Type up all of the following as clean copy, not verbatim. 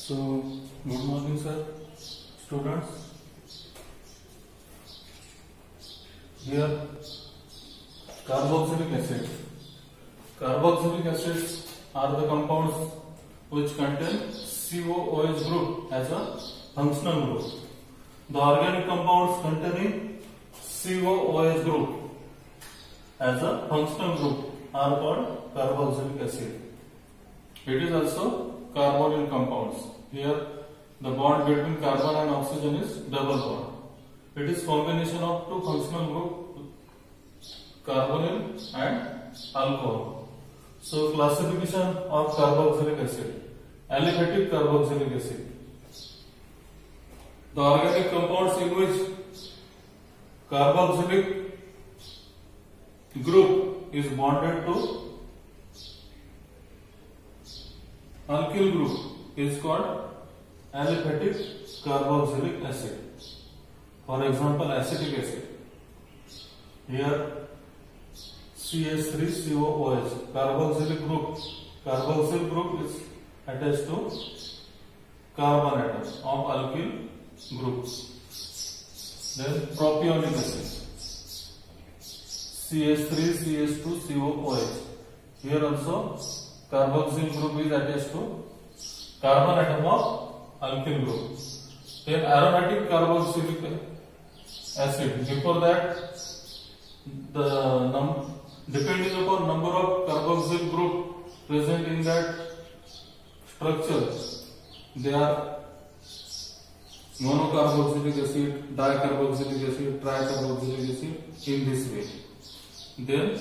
So, good morning, sir, students. Here, carboxylic acid. Carboxylic acids are the compounds which contain COOH group as a functional group. The organic compounds containing COOH group as a functional group are called carboxylic acid. It is also carbonyl compounds. Here, the bond between carbon and oxygen is double bond. It is combination of two functional groups, carbonyl and alcohol. So, classification of carboxylic acid: aliphatic carboxylic acid. The organic compounds in which carboxylic group is bonded to alkyl group is called aliphatic carboxylic acid. For example, acetic acid. Here CH3COOH carboxylic group. Carboxyl group is attached to carbon atom of alkyl group. Then propionic acid. CH3CH2COOH. Here also carboxyl group is attached to carbon atom of alkyl group. Then aromatic carboxylic acid. Before that, depending upon number of carboxyl group present in that structure, they are monocarboxylic acid, dicarboxylic acid, tricarboxylic acid in this way. Then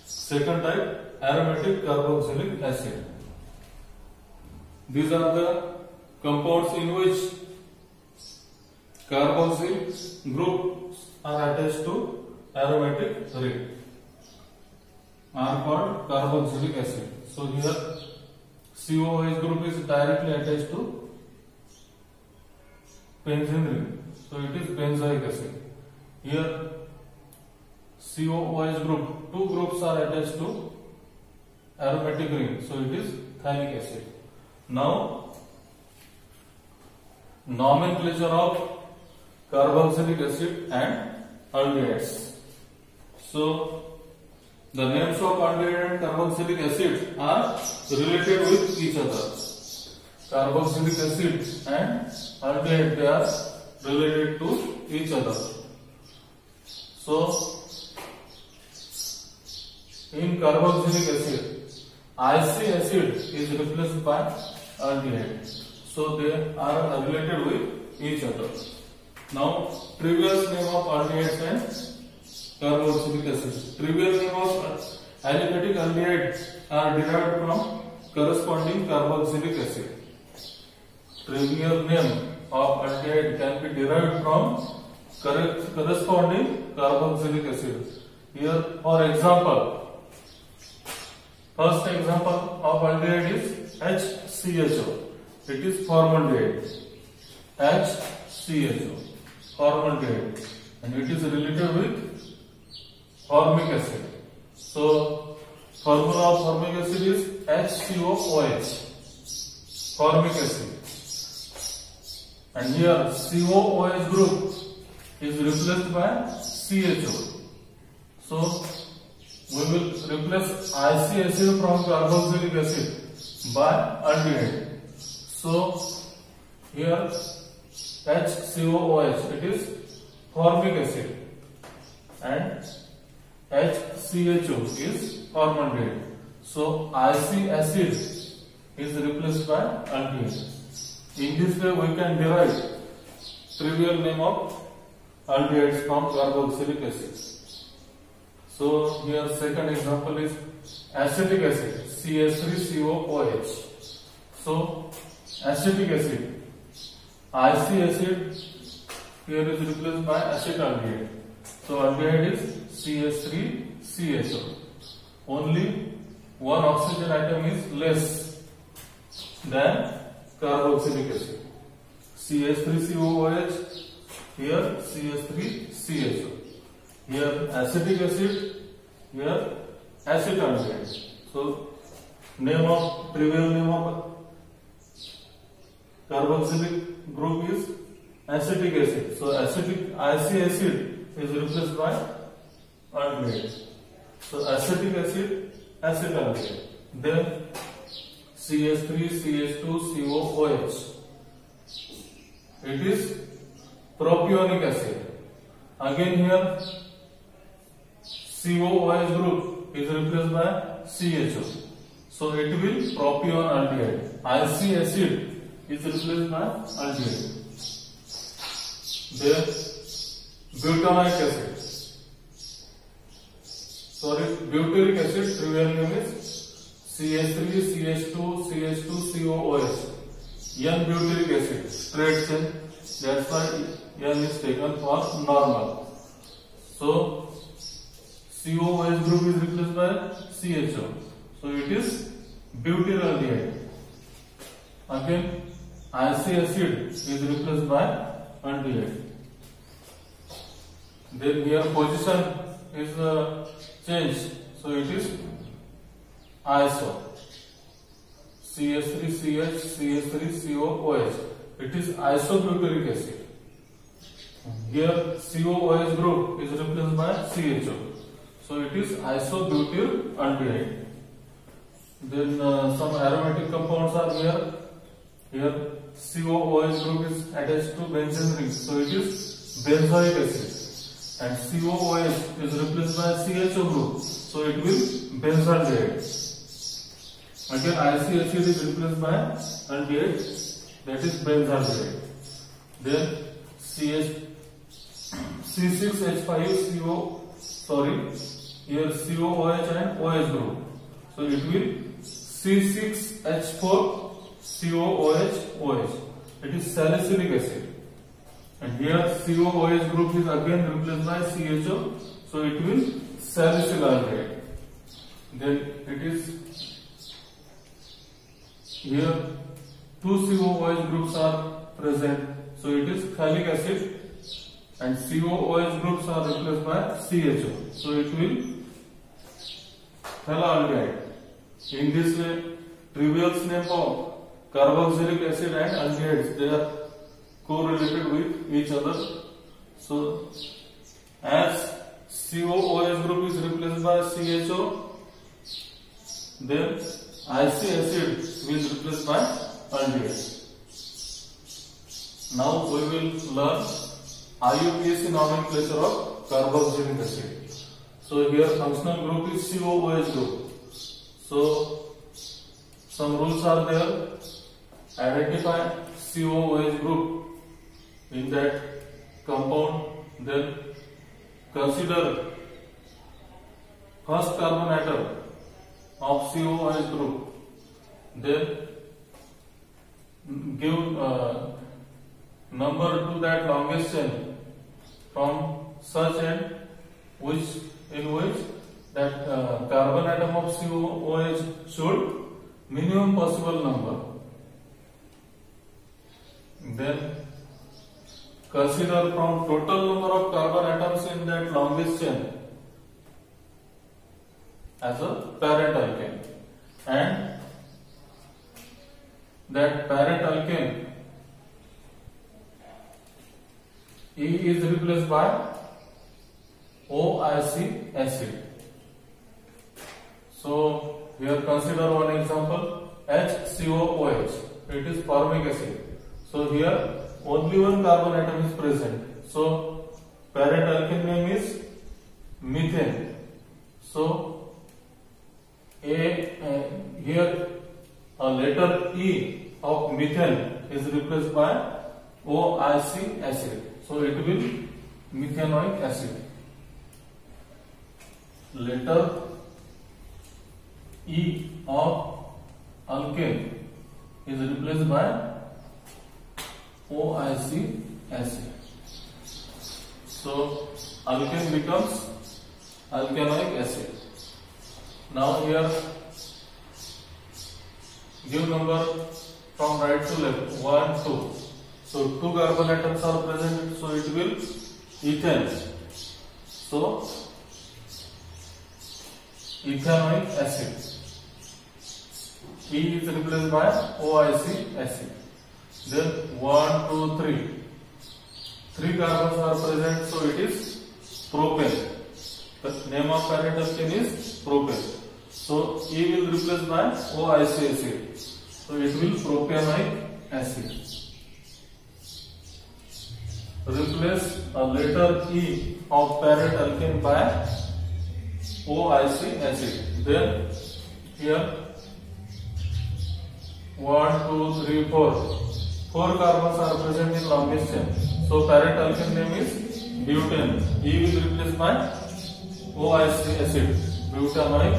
second type, aromatic carboxylic acid. These are the compounds in which carboxyl groups are attached to aromatic ring, are called carboxylic acid. So here COOH group is directly attached to benzene ring, so it is benzoic acid. Here COOH group, two groups are attached to aromatic ring, so it is phthalic acid. Now, nomenclature of carboxylic acid and aldehydes. So, the names of aldehyde and carboxylic acid are related with each other. Carboxylic acid and aldehyde, they are related to each other. So, in carboxylic acid, IC acid is replaced by aldehyde. So they are related with each other. Now, previous name of aldehydes and carboxylic acid. Previous name of aliphatic aldehydes are derived from corresponding carboxylic acid. Trivial name of aldehyde can be derived from corresponding carboxylic acid. Here, for example, first example of aldehyde is HCHO. It is formaldehyde. HCHO, formaldehyde, and it is related with formic acid. So, formula of formic acid is HCOOH, formic acid. And here COOH group is replaced by CHO. So, we will replace IC acid from carboxylic acid by aldehyde. So, here HCOOH, it is formic acid, and HCHO is formaldehyde. So, IC acid is replaced by aldehyde. In this way, we can derive trivial name of aldehydes from carboxylic acid. So, here second example is acetic acid, CH3COOH. So, acetic acid, IC acid here is replaced by acetaldehyde. So, aldehyde is CH3CHO. Only one oxygen atom is less than carboxylic acid. CH3COOH, here CH3CHO. Here acetic acid, here acetaldehyde. So, trivial name of carboxylic group is acetic acid. So acetic IC acid is replaced by aldehyde. So acetic acid, acetaldehyde. Then CH3, CH2, COOH. It is propionic acid. Again here COOH group is replaced by CHO. So it will propion aldehyde. IC acid is replaced by aldehyde. Then butanoic acid. Sorry, butyric acid, trivial name is CH3, CH2, CH2, COOH. N-butyric acid, straight chain. That's why N is taken for normal. So COOH group is replaced by CHO. So it is butyraldehyde. Again, IC acid is replaced by aldehyde. Then here position is changed. So it is iso. CH3CH, CH3COOH. It is isobutyric acid. Here COOH group is replaced by CHO. So it is isobutyraldehyde. Then some aromatic compounds are here. Here COOH group is attached to benzene ring. So it is benzoic acid. And COOH is replaced by CHO group. So it will benzaldehyde. Again IC acid is replaced by aldehyde. That is benzaldehyde. Then C6H5CO. Here COOH and OH group. So it will C6H4 COOH. It is salicylic acid. And here COOH group is again replaced by CHO. So it will salicylaldehyde. Then it is here two COOH groups are present. So it is phthalic acid. And COOH groups are replaced by CHO. So it will phthalaldehyde. In this way, trivial name of carboxylic acid and aldehydes, they are correlated with each other. So as COOH group is replaced by CHO, then IC acid is replaced by aldehyde. Now we will learn IUPAC nomenclature of carboxylic acid. So here functional group is COOH group. So some rules are there. Identify COOH group in that compound. Then consider first carbon atom of COOH group. Then give number to that longest chain from such end in which that carbon atom of COOH should minimum possible number. Then consider from total number of carbon atoms in that longest chain as a parent alkane, and that parent alkane E is replaced by OIC acid. So here consider one example, HCOOH. It is formic acid. So here only one carbon atom is present. So parent alkane name is methane. So here a letter E of methane is replaced by OIC acid. So it will methanoic acid. Letter E of alkane is replaced by OIC acid. So alkane becomes alkanoic acid. Now here give number from right to left, 1, 2. So 2 carbon atoms are present, so it will ethane. So ethanoic acid. E is replaced by OIC acid. Then 1, 2, 3. 3 carbons are present, so it is propane. The name of parent alkane is propane. So E will replace by OIC acid. So it will propionic acid. Replace a letter E of parent alkane by OIC acid. Then here 1, 2, 3, 4. 4 carbons are present in longest chain. So parent alkane name is butane. E will replace by OIC acid, butanoic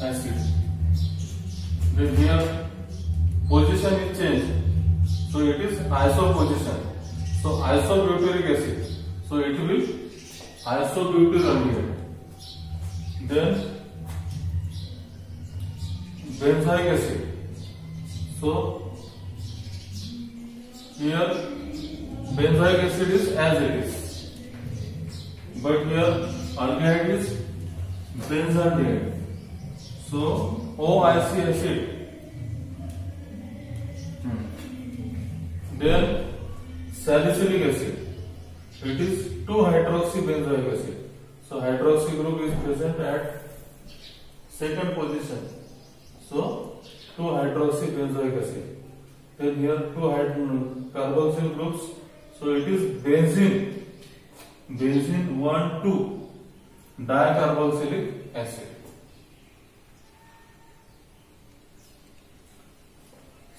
acid. Then here position is changed. So it is iso position. So isobutyric acid. So it will isobutyraldehyde. Then benzoic acid. So here benzoic acid is as it is, but here aldehyde is benzaldehyde. So OIC acid. Then salicylic acid. It is 2-hydroxybenzoic acid. So hydroxy group is present at second position. So 2-hydroxybenzoic acid. Then here 2 carboxyl groups. So it is benzene. Benzene 1,2 dicarboxylic acid.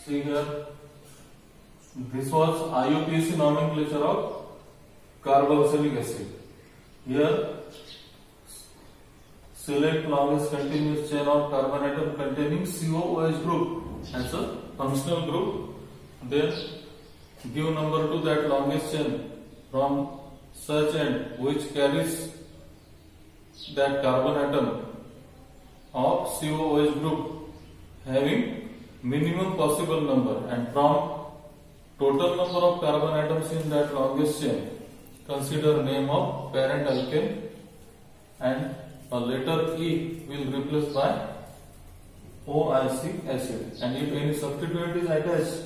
See here, this was IUPAC nomenclature of carboxylic acid. Here, select longest continuous chain of carbon atom containing COOH group as a functional group. Then give number to that longest chain from such end which carries that carbon atom of COOH group having minimum possible number, and from total number of carbon atoms in that longest chain consider name of parent alkane, and a letter E will replace by OIC acid. And if any substituent is attached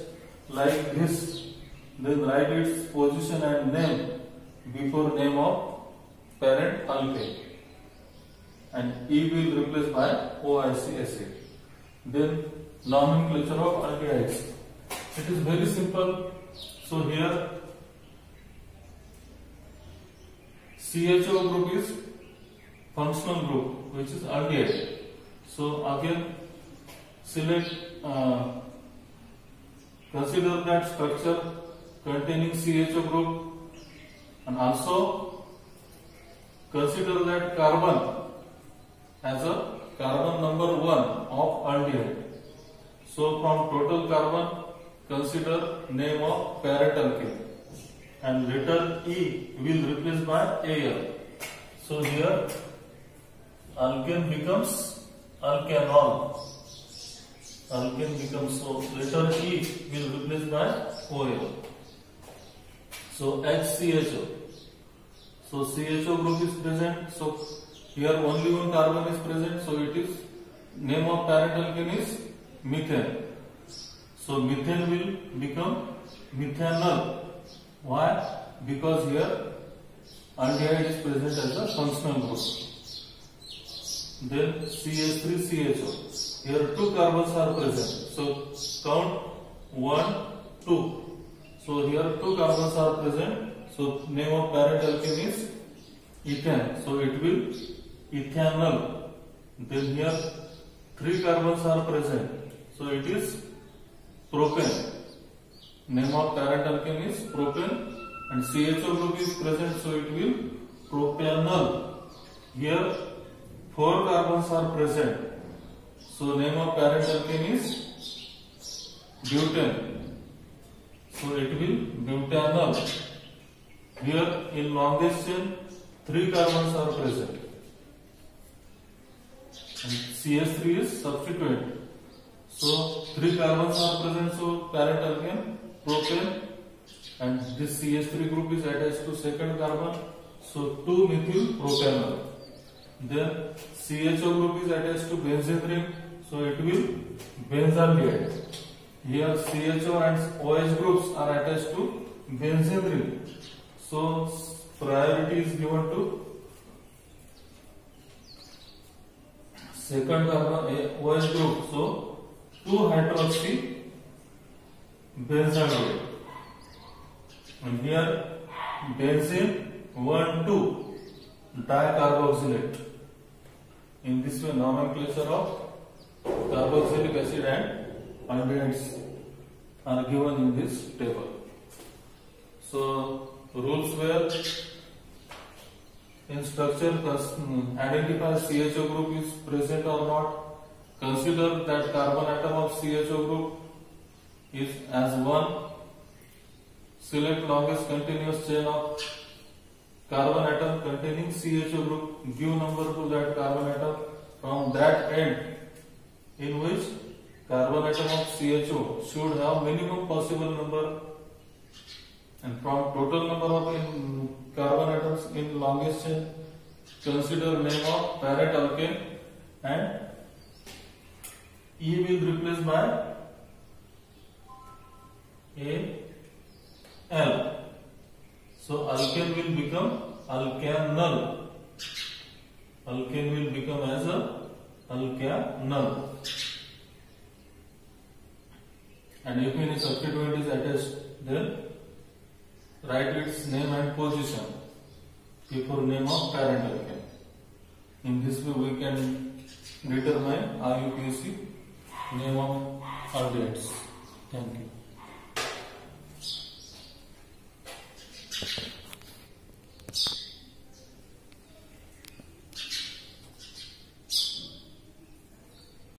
like this, then write its position and name before name of parent alkane, and E will replace by OIC acid. Then nomenclature of aldehydes. It is very simple. So here CHO group is functional group, which is aldehyde. So again select consider that structure containing CHO group, and also consider that carbon as a carbon number 1 of aldehyde. So from total carbon consider name of parent alkane, and letter E will replace by Al. So here alkane becomes alkanol. Alkane becomes, so letter E will replace by OL. So HCHO. So CHO group is present. So here only one carbon is present. So it is name of parent alkane is methane. So methane will become methanol. Why? Because here aldehyde is present as a functional group. Then CH3CHO. Here 2 carbons are present. So count 1, 2. So here 2 carbons are present. So name of parent alkane is ethane. So it will ethanol. Then here 3 carbons are present. So it is propane. Name of parent alkane is propane, and CHO group is present, so it will propanol. Here 4 carbons are present. So name of parent alkane is butane. So it will butanol. Here in longest chain 3 carbons are present, and CH3 is substituent. So 3 carbons are present, so parent alkane propane, and this CH3 group is attached to second carbon, so 2-methyl propanol. Then CHO group is attached to benzene ring, so it will benzaldehyde. here CHO and OH groups are attached to benzene ring. So priority is given to second carbon OH group. So 2-hydroxy benzene group. And here benzene 1,2-dicarboxylate. In this way, nomenclature of carboxylic acid and aldehydes are given in this table. So rules were in structure identify CHO group is present or not. Consider that carbon atom of CHO group is as 1. Select longest continuous chain of carbon atom containing CHO group. Give number to that carbon atom from that end in which carbon atom of CHO should have minimum possible number, and from total number of carbon atoms in longest chain, consider name of parent alkane and E will replace by Al. So alkane will become alkanal. Alkane will become as a alkanal. And if any substituent is attached, then write its name and position before name of parent alkane. In this way, we can determine IUPAC name of aldehydes. Thank you.